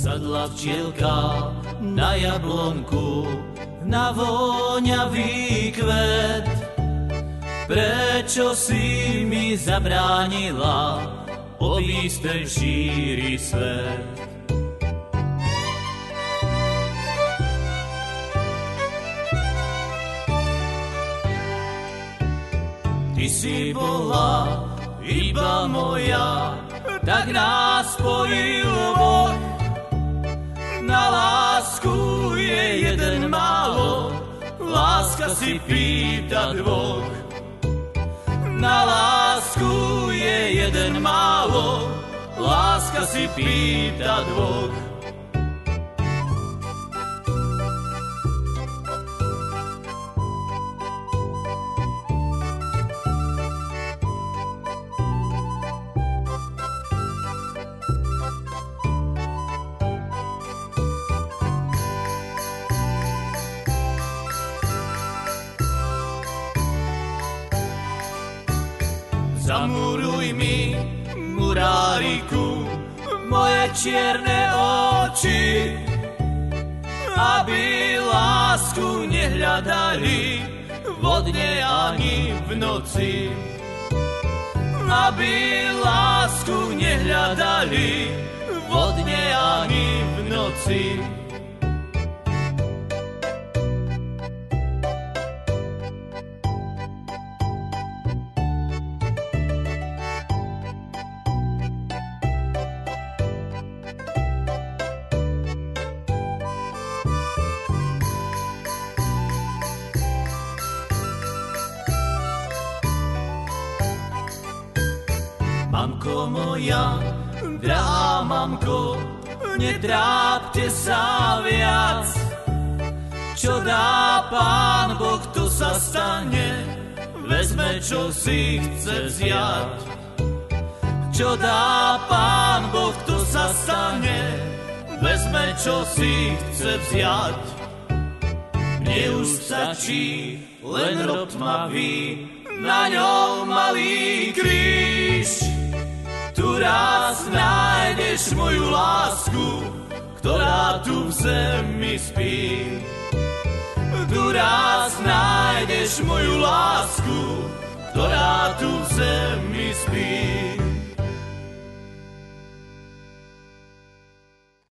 Sadla včielka na jablonku, na voňavý kvet. Prečo si mi zabránila obísť ten šíry svet? Ty si bola iba moja, tak nás spojil Boh. Na lásku je jeden málo, láska si pýta dvoch. Na lásku je jeden málo, láska si pýta dvoch. Zamuruj mi, muráriku, moje čierne oči, aby lásku nehľadali vo dne ani v noci. Aby lásku nehľadali vo dne ani v noci. Mamko moja, drahá mamko, netrápte sa viac. Čo dá Pán Boh, to sa stane, vezme, čo si chce vziať. Čo dá Pán Boh, to sa stane, vezme, čo si chce vziať. Mne už stačí len rob tmavý, na ňom malý kríž. Tu raz nájdeš moju lásku, ktorá tu v zemi spí. Tu raz nájdeš moju lásku, ktorá tu v zemi spí.